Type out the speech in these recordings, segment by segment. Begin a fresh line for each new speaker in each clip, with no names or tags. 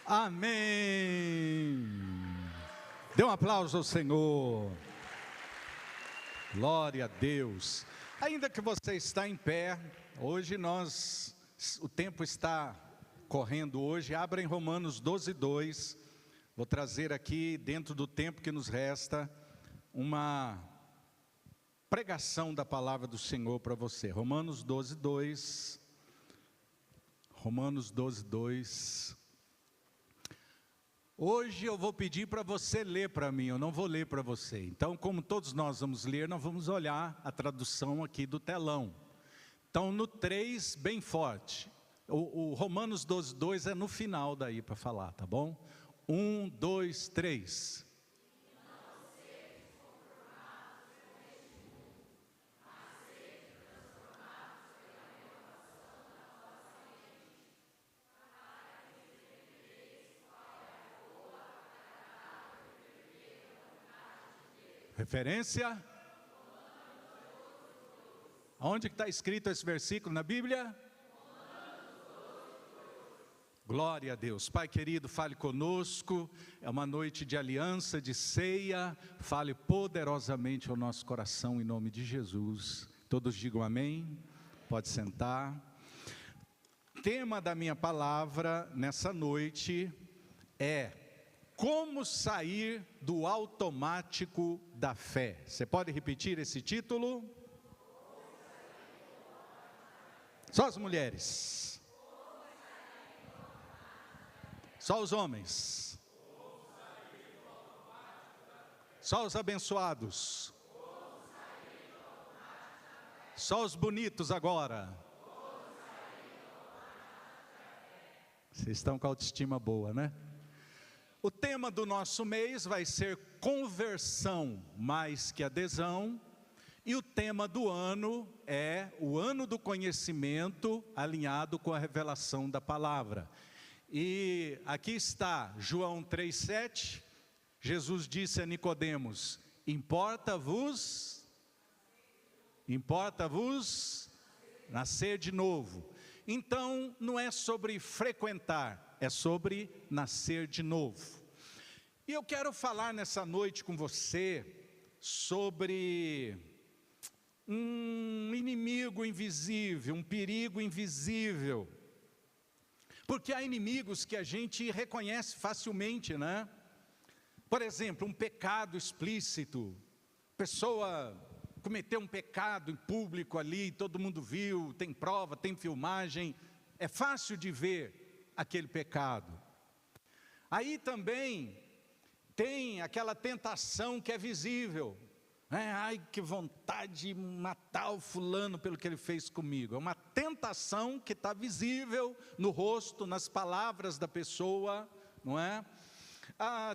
Amém. Dê um aplauso ao Senhor. Glória a Deus. Ainda que você está em pé, hoje o tempo está correndo hoje. Abra em Romanos 12:2. Vou trazer aqui, dentro do tempo que nos resta, uma pregação da palavra do Senhor para você. Romanos 12:2. Romanos 12:2. Hoje eu vou pedir para você ler para mim, eu não vou ler para você. Então, como todos nós vamos ler, nós vamos olhar a tradução aqui do telão. Então, no 3, bem forte. O Romanos 12:2 é no final daí para falar, tá bom? 1, 2, 3. Referência? Onde está escrito esse versículo na Bíblia? Glória a Deus. Pai querido, fale conosco. É uma noite de aliança, de ceia. Fale poderosamente ao nosso coração em nome de Jesus. Todos digam amém. Pode sentar. Tema da minha palavra nessa noite é: como sair do automático da fé. Você pode repetir esse título? Só as mulheres. Só os homens. Só os abençoados. Só os bonitos agora. Vocês estão com a autoestima boa, né? O tema do nosso mês vai ser conversão mais que adesão. E o tema do ano é o ano do conhecimento alinhado com a revelação da palavra. E aqui está João 3,7. Jesus disse a Nicodemos: importa-vos nascer de novo. Então, não é sobre frequentar, é sobre nascer de novo. E eu quero falar nessa noite com você sobre um inimigo invisível, um perigo invisível. Porque há inimigos que a gente reconhece facilmente, né? Por exemplo, um pecado explícito. Pessoa cometeu um pecado em público ali, todo mundo viu, tem prova, tem filmagem. É fácil de ver aquele pecado. Aí também tem aquela tentação que é visível. Ai, que vontade de matar o fulano pelo que ele fez comigo. É uma tentação que está visível no rosto, nas palavras da pessoa, não é?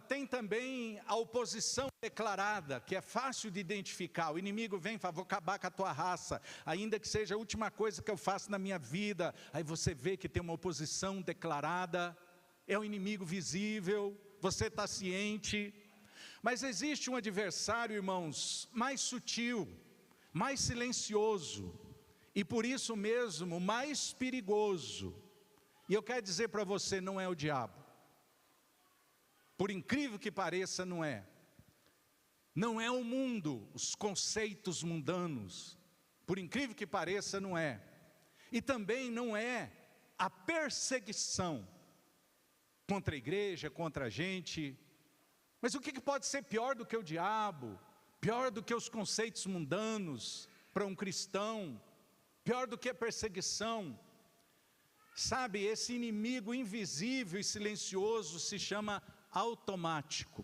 Tem também a oposição declarada, que é fácil de identificar. O inimigo vem e fala: vou acabar com a tua raça, ainda que seja a última coisa que eu faço na minha vida. Aí você vê que tem uma oposição declarada, é um inimigo visível, você está ciente. Mas existe um adversário, irmãos, mais sutil, mais silencioso, e por isso mesmo mais perigoso. E eu quero dizer para você, não é o diabo. Por incrível que pareça, não é. Não é o mundo, os conceitos mundanos. Por incrível que pareça, não é. E também não é a perseguição contra a igreja, contra a gente. Mas o que pode ser pior do que o diabo? Pior do que os conceitos mundanos para um cristão? Pior do que a perseguição? Sabe, esse inimigo invisível e silencioso se chama automático.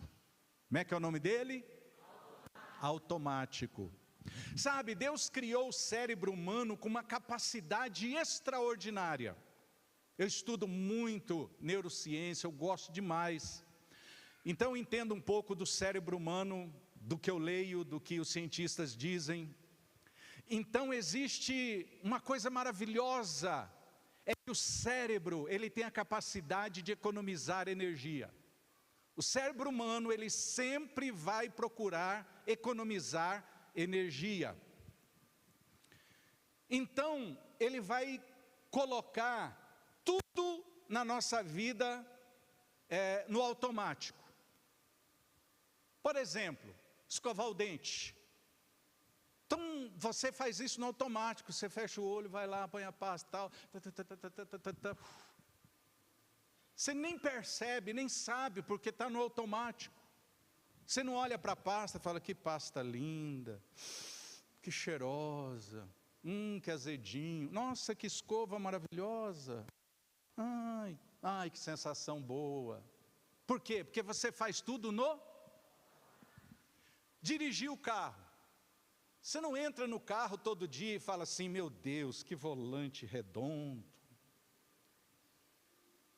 Como é que é o nome dele? Automático. Sabe, Deus criou o cérebro humano com uma capacidade extraordinária. Eu estudo muito neurociência, eu gosto demais. Então eu entendo um pouco do cérebro humano, do que eu leio, do que os cientistas dizem. Então existe uma coisa maravilhosa, é que o cérebro, ele tem a capacidade de economizar energia. O cérebro humano, ele sempre vai procurar economizar energia. Então, ele vai colocar tudo na nossa vida no automático. Por exemplo, escovar o dente. Então, você faz isso no automático, você fecha o olho, vai lá, põe a pasta e tal. Você nem percebe, nem sabe, porque está no automático. Você não olha para a pasta e fala, que pasta linda, que cheirosa, que azedinho, nossa, que escova maravilhosa. Ai, que sensação boa. Por quê? Porque você faz tudo no... Dirigir o carro. Você não entra no carro todo dia e fala assim, meu Deus, que volante redondo.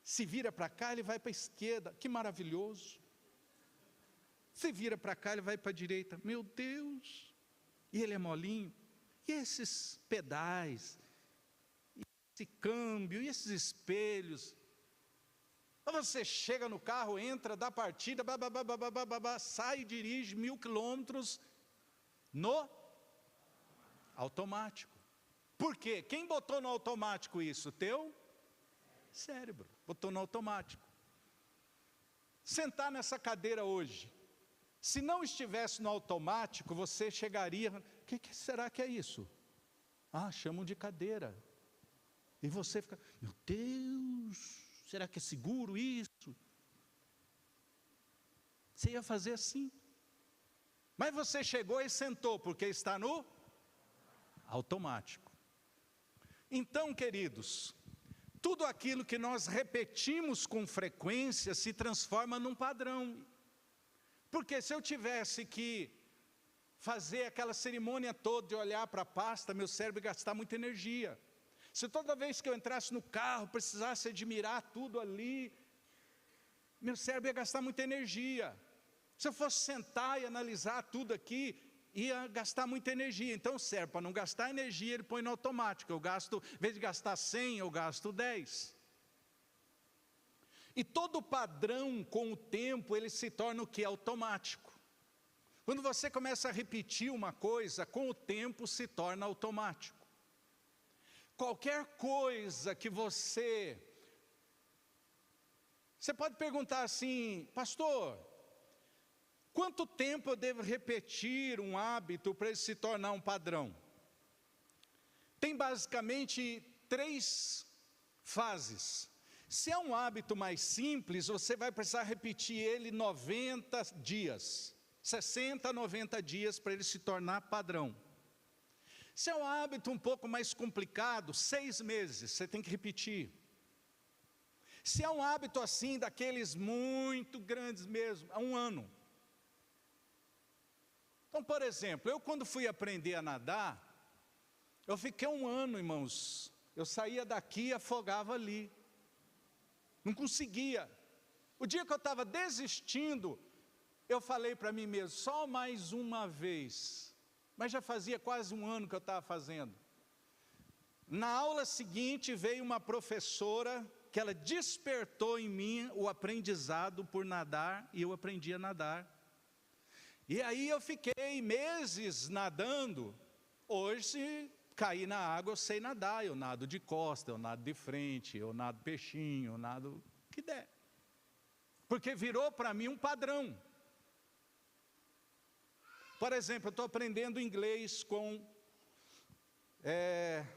Se vira para cá, ele vai para a esquerda, que maravilhoso. Se vira para cá, ele vai para a direita, meu Deus. E ele é molinho. E esses pedais, e esse câmbio, e esses espelhos. Você chega no carro, entra, dá partida, sai e dirige 1000 quilômetros no automático. Por quê? Quem botou no automático isso? Teu cérebro. Botou no automático. Sentar nessa cadeira hoje. Se não estivesse no automático, você chegaria... O que será que é isso? Chamam de cadeira. E você fica... Meu Deus... Será que é seguro isso? Você ia fazer assim. Mas você chegou e sentou, porque está no automático. Então, queridos, tudo aquilo que nós repetimos com frequência se transforma num padrão. Porque se eu tivesse que fazer aquela cerimônia toda de olhar para a pasta, meu cérebro ia gastar muita energia. Se toda vez que eu entrasse no carro, precisasse admirar tudo ali, meu cérebro ia gastar muita energia. Se eu fosse sentar e analisar tudo aqui, ia gastar muita energia. Então o cérebro, para não gastar energia, ele põe no automático. Eu gasto, em vez de gastar 100, eu gasto 10. E todo padrão, com o tempo, ele se torna o que? Automático. Quando você começa a repetir uma coisa, com o tempo se torna automático. Qualquer coisa que você pode perguntar assim, pastor, quanto tempo eu devo repetir um hábito para ele se tornar um padrão? Tem basicamente 3 fases. Se é um hábito mais simples, você vai precisar repetir ele 90 dias, 60 a 90 dias para ele se tornar padrão. Se é um hábito um pouco mais complicado, 6 meses, você tem que repetir. Se é um hábito assim, daqueles muito grandes mesmo, 1 ano. Então, por exemplo, eu quando fui aprender a nadar, eu fiquei 1 ano, irmãos. Eu saía daqui e afogava ali. Não conseguia. O dia que eu estava desistindo, eu falei para mim mesmo, só mais uma vez. Mas já fazia quase 1 ano que eu estava fazendo. Na aula seguinte veio uma professora que ela despertou em mim o aprendizado por nadar e eu aprendi a nadar. E aí eu fiquei meses nadando. Hoje, se cair na água, eu sei nadar. Eu nado de costa, eu nado de frente, eu nado peixinho, eu nado o que der. Porque virou para mim um padrão. Por exemplo, eu estou aprendendo inglês com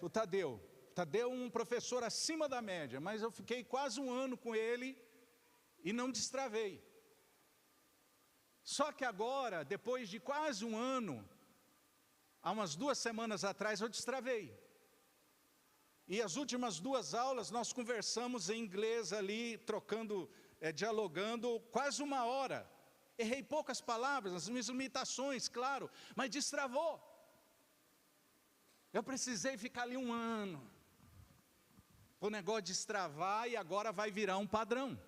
o Tadeu. Tadeu é um professor acima da média, mas eu fiquei quase 1 ano com ele e não destravei. Só que agora, depois de quase 1 ano, há umas 2 semanas atrás eu destravei. E as últimas 2 aulas nós conversamos em inglês ali, trocando, dialogando quase 1 hora. Errei poucas palavras, as minhas limitações, claro, mas destravou. Eu precisei ficar ali 1 ano. O negócio destravar e agora vai virar um padrão.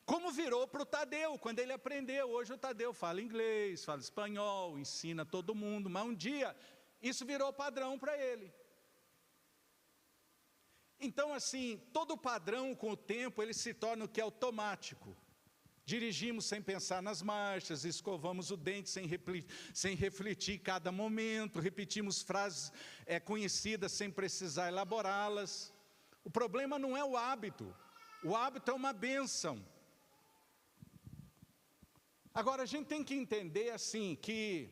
Como virou para o Tadeu, quando ele aprendeu. Hoje o Tadeu fala inglês, fala espanhol, ensina todo mundo, mas um dia isso virou padrão para ele. Então assim, todo padrão com o tempo ele se torna o que é automático. Dirigimos sem pensar nas marchas, escovamos o dente sem refletir cada momento, repetimos frases conhecidas sem precisar elaborá-las. O problema não é o hábito é uma bênção. Agora, a gente tem que entender assim, que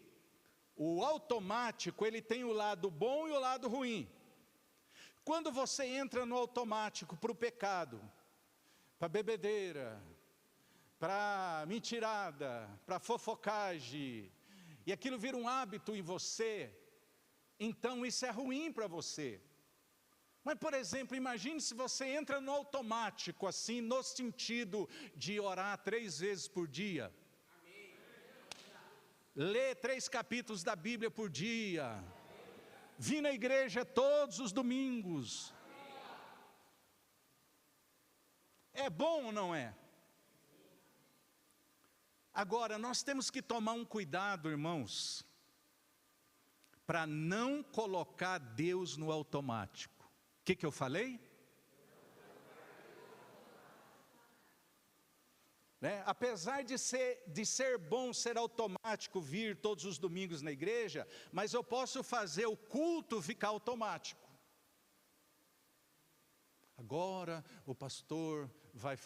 o automático, ele tem o lado bom e o lado ruim. Quando você entra no automático para o pecado, para bebedeira, para mentirada, para fofocagem, e aquilo vira um hábito em você, então isso é ruim para você. Mas, por exemplo, imagine se você entra no automático, assim, no sentido de orar 3 vezes por dia. Ler 3 capítulos da Bíblia por dia. Vir na igreja todos os domingos. É bom ou não é? Agora, nós temos que tomar um cuidado, irmãos, para não colocar Deus no automático. O que eu falei? Apesar de ser bom, ser automático, vir todos os domingos na igreja, mas eu posso fazer o culto ficar automático. Agora o pastor vai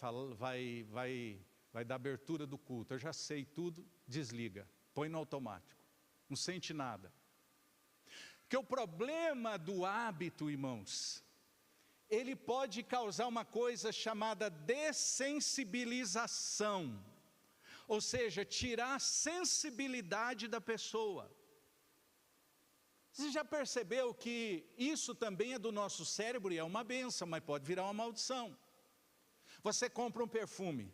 dar abertura do culto, eu já sei tudo, desliga, põe no automático, não sente nada. Porque o problema do hábito, irmãos, ele pode causar uma coisa chamada dessensibilização, ou seja, tirar a sensibilidade da pessoa. Você já percebeu que isso também é do nosso cérebro e é uma bênção, mas pode virar uma maldição. Você compra um perfume,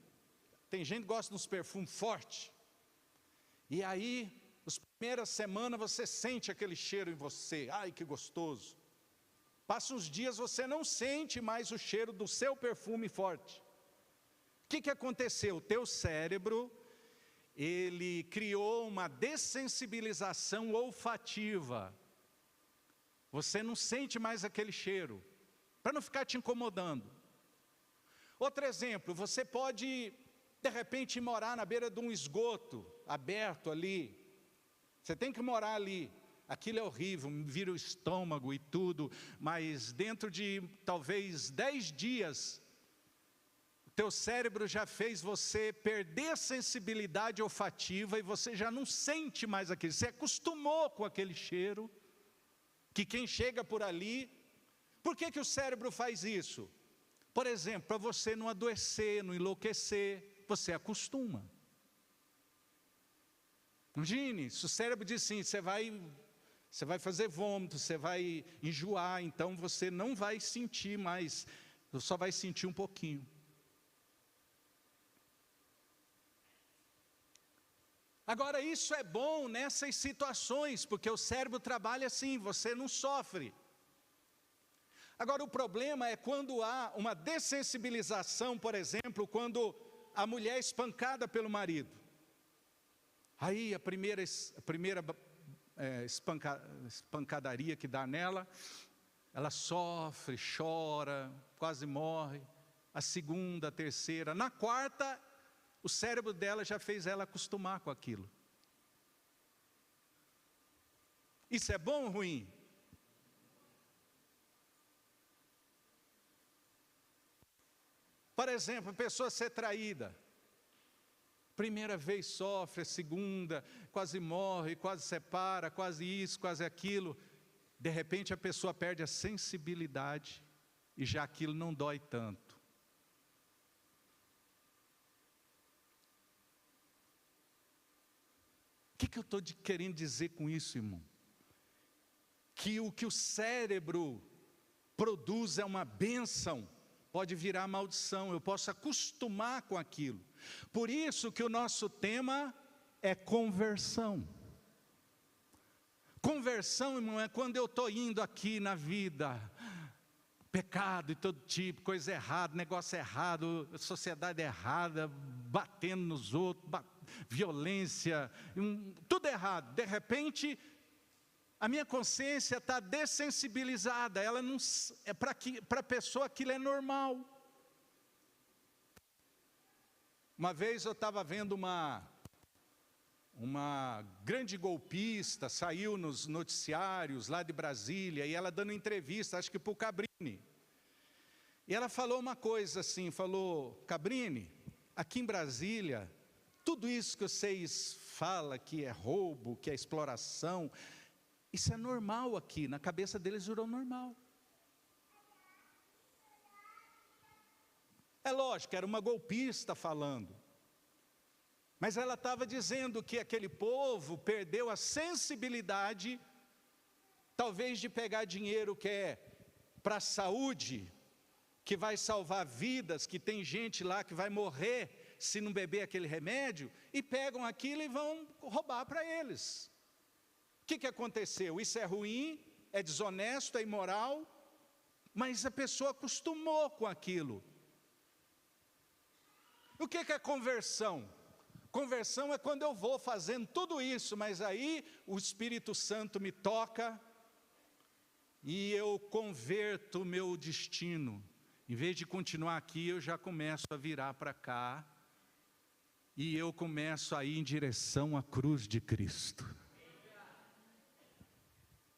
tem gente que gosta de uns perfumes fortes, e aí, nas primeiras semanas você sente aquele cheiro em você, ai que gostoso. Passa uns dias, você não sente mais o cheiro do seu perfume forte. O que aconteceu? O teu cérebro, ele criou uma dessensibilização olfativa. Você não sente mais aquele cheiro, para não ficar te incomodando. Outro exemplo, você pode, de repente, morar na beira de um esgoto aberto ali. Você tem que morar ali. Aquilo é horrível, vira o estômago e tudo, mas dentro de talvez 10 dias, o teu cérebro já fez você perder a sensibilidade olfativa e você já não sente mais aquilo, você acostumou com aquele cheiro, que quem chega por ali, por que o cérebro faz isso? Por exemplo, para você não adoecer, não enlouquecer, você acostuma. Imagine, se o cérebro diz assim, você vai fazer vômito, você vai enjoar, então você não vai sentir mais, só vai sentir um pouquinho. Agora isso é bom nessas situações, porque o cérebro trabalha assim, você não sofre. Agora o problema é quando há uma dessensibilização, por exemplo, quando a mulher é espancada pelo marido. Aí a primeira espancadaria que dá nela, ela sofre, chora, quase morre. A segunda, a terceira, na quarta, o cérebro dela já fez ela acostumar com aquilo. Isso é bom ou ruim? Por exemplo, a pessoa ser traída. Primeira vez sofre, a segunda, quase morre, quase separa, quase isso, quase aquilo. De repente a pessoa perde a sensibilidade e já aquilo não dói tanto. O que eu estou querendo dizer com isso, irmão? Que o que o cérebro produz é uma bênção, pode virar maldição, eu posso acostumar com aquilo. Por isso que o nosso tema é conversão. Conversão, irmão, é quando eu estou indo aqui na vida, pecado e todo tipo, coisa errada, negócio errado, sociedade errada, batendo nos outros, violência, tudo errado. De repente, a minha consciência está dessensibilizada, ela não, para a pessoa aquilo é normal. Uma vez eu estava vendo uma grande golpista, saiu nos noticiários lá de Brasília, e ela dando entrevista, acho que para o Cabrini. E ela falou uma coisa assim, falou, Cabrini, aqui em Brasília, tudo isso que vocês falam que é roubo, que é exploração, isso é normal aqui, na cabeça deles virou normal. É lógico, era uma golpista falando, mas ela estava dizendo que aquele povo perdeu a sensibilidade, talvez de pegar dinheiro que é para a saúde, que vai salvar vidas, que tem gente lá que vai morrer se não beber aquele remédio, e pegam aquilo e vão roubar para eles. O que aconteceu? Isso é ruim, é desonesto, é imoral, mas a pessoa acostumou com aquilo. O que é conversão? Conversão é quando eu vou fazendo tudo isso, mas aí o Espírito Santo me toca e eu converto o meu destino. Em vez de continuar aqui, eu já começo a virar para cá e eu começo a ir em direção à cruz de Cristo.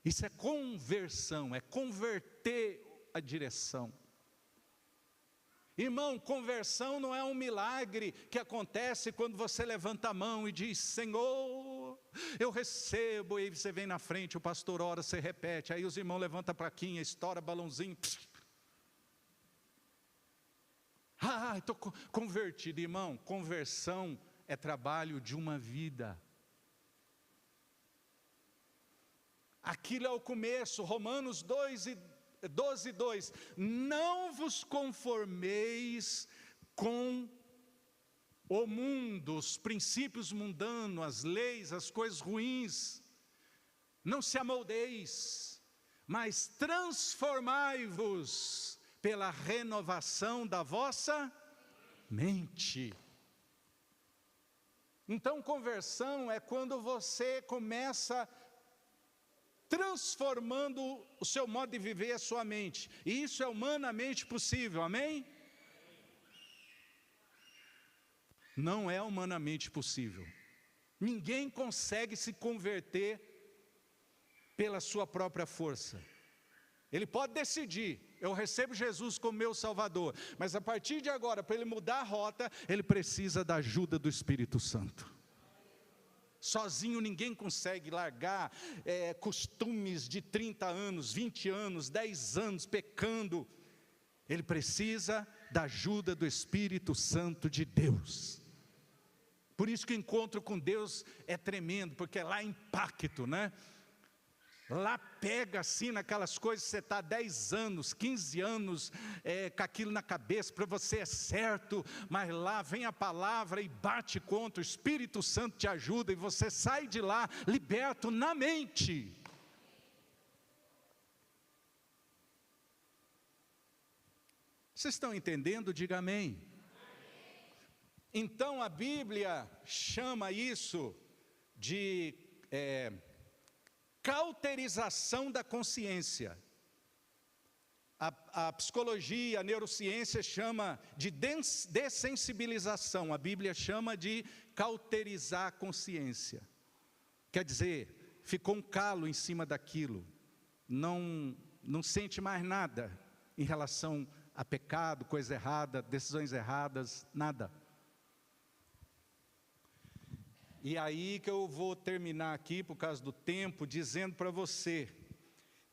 Isso é conversão, é converter a direção. Irmão, conversão não é um milagre que acontece quando você levanta a mão e diz: Senhor, eu recebo, e aí você vem na frente, o pastor ora, você repete, aí os irmãos levantam a plaquinha, estoura balãozinho. Estou convertido. Irmão, conversão é trabalho de uma vida. Aquilo é o começo. Romanos 12:2, não vos conformeis com o mundo, os princípios mundanos, as leis, as coisas ruins, não se amoldeis, mas transformai-vos pela renovação da vossa mente. Então conversão é quando você começa transformando o seu modo de viver, a sua mente, e isso é humanamente possível, amém? Não é humanamente possível. Ninguém consegue se converter pela sua própria força. Ele pode decidir: eu recebo Jesus como meu Salvador, mas a partir de agora, para ele mudar a rota, ele precisa da ajuda do Espírito Santo. Sozinho ninguém consegue largar costumes de 30 anos, 20 anos, 10 anos pecando. Ele precisa da ajuda do Espírito Santo de Deus. Por isso que o encontro com Deus é tremendo, porque lá é impacto, né? Lá pega assim naquelas coisas que você está 10 anos, 15 anos com aquilo na cabeça, para você é certo, mas lá vem a palavra e bate contra, o Espírito Santo te ajuda e você sai de lá liberto na mente. Vocês estão entendendo? Diga amém. Então a Bíblia chama isso de cauterização da consciência. A psicologia, a neurociência chama de dessensibilização, a Bíblia chama de cauterizar a consciência. Quer dizer, ficou um calo em cima daquilo, não sente mais nada em relação a pecado, coisa errada, decisões erradas, nada. E aí que eu vou terminar aqui, por causa do tempo, dizendo para você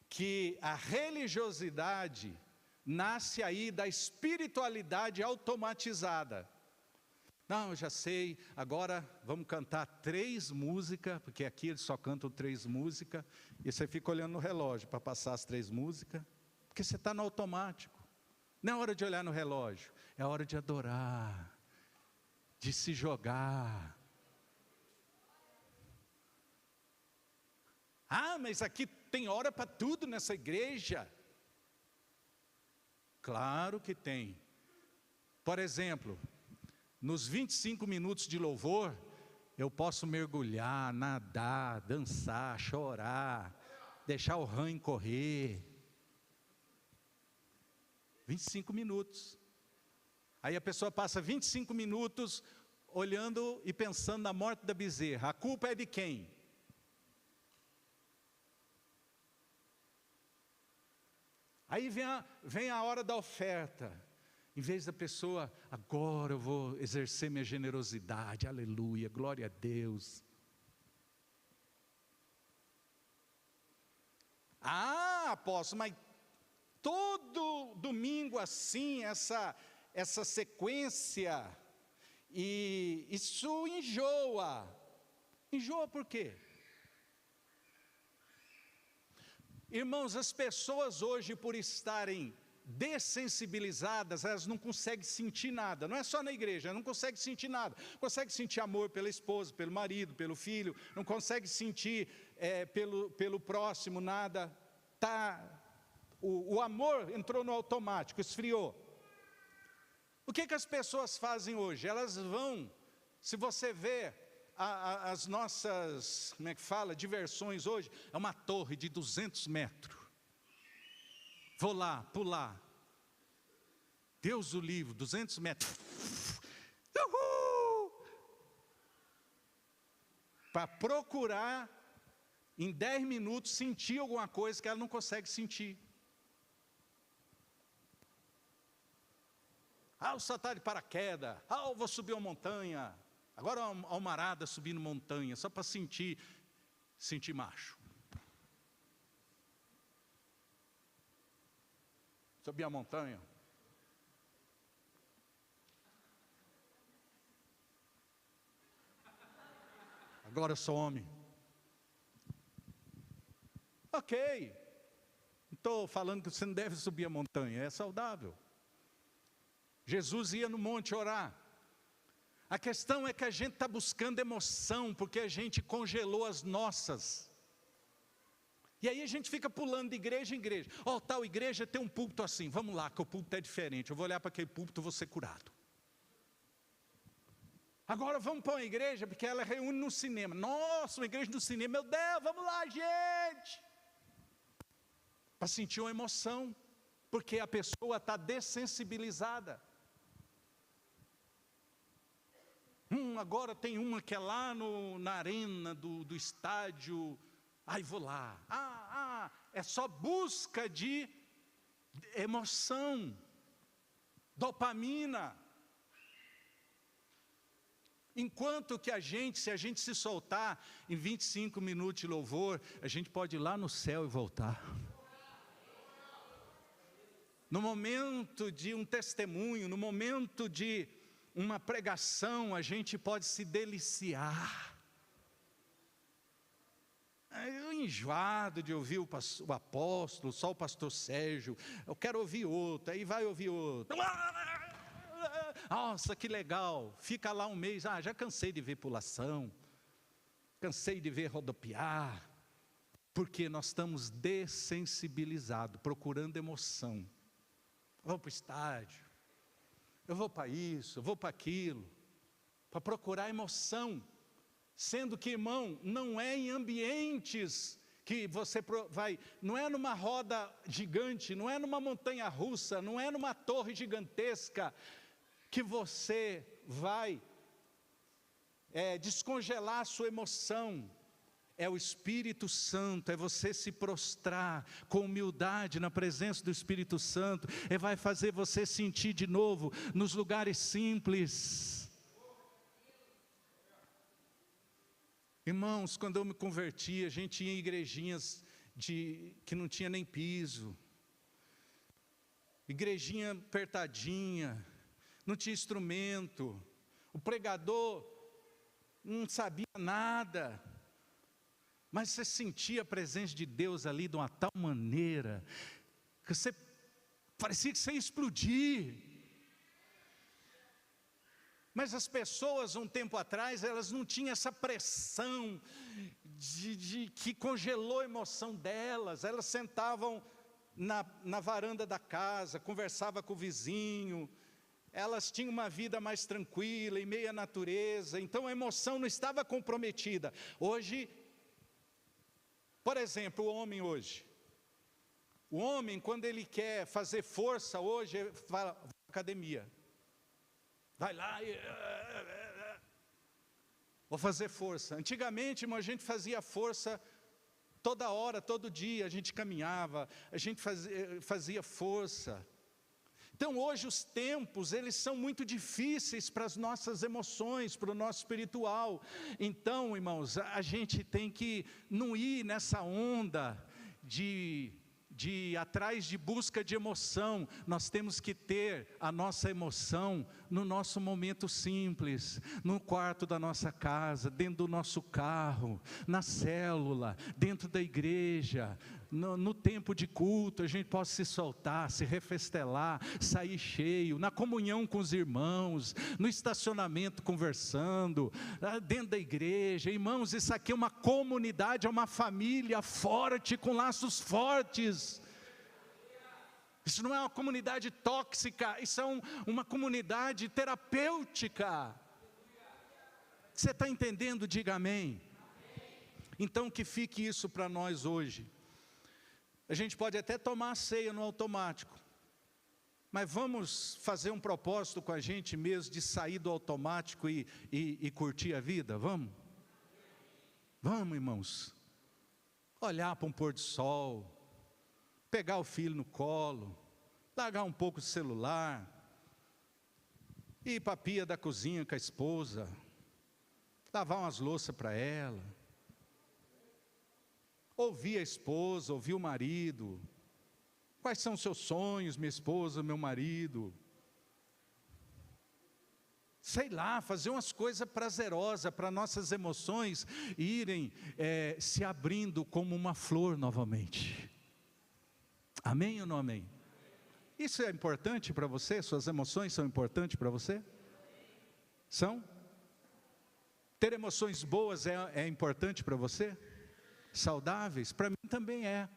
que a religiosidade nasce aí da espiritualidade automatizada. Não, eu já sei, agora vamos cantar 3 músicas, porque aqui eles só cantam 3 músicas, e você fica olhando no relógio para passar as 3 músicas, porque você está no automático. Não é hora de olhar no relógio, é hora de adorar, de se jogar. Mas aqui tem hora para tudo nessa igreja. Claro que tem. Por exemplo, nos 25 minutos de louvor, eu posso mergulhar, nadar, dançar, chorar, deixar o ranho correr. 25 minutos. Aí a pessoa passa 25 minutos olhando e pensando na morte da bezerra. A culpa é de quem? Aí vem a hora da oferta. Em vez da pessoa, agora eu vou exercer minha generosidade, aleluia, glória a Deus. Ah, apóstolo, mas todo domingo assim, essa sequência, e isso enjoa. Enjoa por quê? Irmãos, as pessoas hoje, por estarem dessensibilizadas, elas não conseguem sentir nada. Não é só na igreja, elas não conseguem sentir nada. Não conseguem sentir amor pela esposa, pelo marido, pelo filho. Não conseguem sentir pelo próximo nada. O amor entrou no automático, esfriou. O que as pessoas fazem hoje? Elas vão, se você vê as nossas, como é que fala, diversões hoje, é uma torre de 200 metros. Vou lá, pular. Deus o livre, 200 metros. Uhul! Para procurar, em 10 minutos, sentir alguma coisa que ela não consegue sentir. Ah, o saltar de paraquedas. Ah, eu vou subir uma montanha. Agora a almarada subindo montanha, só para sentir macho. Subir a montanha. Agora eu sou homem. Ok. Não estou falando que você não deve subir a montanha, é saudável. Jesus ia no monte orar. A questão é que a gente está buscando emoção, porque a gente congelou as nossas. E aí a gente fica pulando de igreja em igreja. Ó, tal igreja tem um púlpito assim, vamos lá, que o púlpito é diferente. Eu vou olhar para aquele púlpito e vou ser curado. Agora vamos para uma igreja, porque ela reúne no cinema. Nossa, uma igreja no cinema, meu Deus, vamos lá, gente. Para sentir uma emoção, porque a pessoa está dessensibilizada. Agora tem uma que é lá na arena do estádio. Ai, vou lá. É só busca de emoção, dopamina. Enquanto que se a gente se soltar em 25 minutos de louvor, a gente pode ir lá no céu e voltar. No momento de um testemunho, no momento de uma pregação, a gente pode se deliciar. Eu enjoado de ouvir o apóstolo, só o pastor Sérgio, eu quero ouvir outro, aí vai ouvir outro. Nossa, que legal, fica lá um mês, já cansei de ver pulação, cansei de ver rodopiar, porque nós estamos dessensibilizados, procurando emoção. Eu vou para o estádio, eu vou para isso, eu vou para aquilo, para procurar emoção. Sendo que, irmão, não é em ambientes que você vai, não é numa roda gigante, não é numa montanha russa, não é numa torre gigantesca, que você vai descongelar a sua emoção. É o Espírito Santo, é você se prostrar com humildade na presença do Espírito Santo, vai fazer você sentir de novo nos lugares simples. Irmãos, quando eu me converti, a gente ia em igrejinhas que não tinha nem piso, igrejinha apertadinha, não tinha instrumento, o pregador não sabia nada, mas você sentia a presença de Deus ali de uma tal maneira, que você parecia que você ia explodir. Mas as pessoas, um tempo atrás, elas não tinham essa pressão que congelou a emoção delas. Elas sentavam na varanda da casa, conversavam com o vizinho, elas tinham uma vida mais tranquila, em meio à natureza, então a emoção não estava comprometida. Hoje, por exemplo, o homem hoje, quando ele quer fazer força hoje, ele fala, vai à academia. Vai lá e... vou fazer força. Antigamente, irmão, a gente fazia força toda hora, todo dia. A gente caminhava, a gente fazia força. Então hoje os tempos, eles são muito difíceis para as nossas emoções, para o nosso espiritual. Então, irmãos, a gente tem que não ir nessa onda de ir atrás de busca de emoção. Nós temos que ter a nossa emoção no nosso momento simples, no quarto da nossa casa, dentro do nosso carro, na célula, dentro da igreja, no tempo de culto, a gente pode se soltar, se refestelar, sair cheio, na comunhão com os irmãos, no estacionamento conversando, dentro da igreja. Irmãos, isso aqui é uma comunidade, é uma família forte, com laços fortes. Isso não é uma comunidade tóxica, isso é uma comunidade terapêutica. Você está entendendo? Diga amém. Então que fique isso para nós hoje. A gente pode até tomar a ceia no automático, mas vamos fazer um propósito com a gente mesmo de sair do automático e curtir a vida? Vamos? Vamos, irmãos. Olhar para um pôr do sol, pegar o filho no colo, largar um pouco o celular, ir para a pia da cozinha com a esposa, lavar umas louças para ela, ouvir a esposa, ouvir o marido. Quais são os seus sonhos, minha esposa, meu marido? Sei lá, fazer umas coisas prazerosas para nossas emoções irem se abrindo como uma flor novamente. Amém ou não amém? Isso é importante para você? Suas emoções são importantes para você? São? Ter emoções boas é importante para você? Saudáveis? Para mim também é.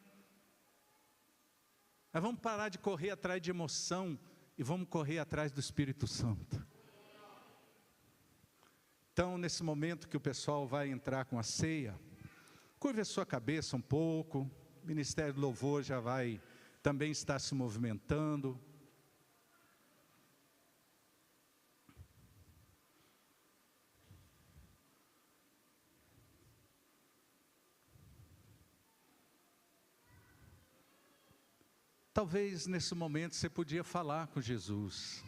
Mas vamos parar de correr atrás de emoção e vamos correr atrás do Espírito Santo. Então, nesse momento que o pessoal vai entrar com a ceia, curve a sua cabeça um pouco, o Ministério do Louvor já vai também estar se movimentando. Talvez nesse momento você podia falar com Jesus.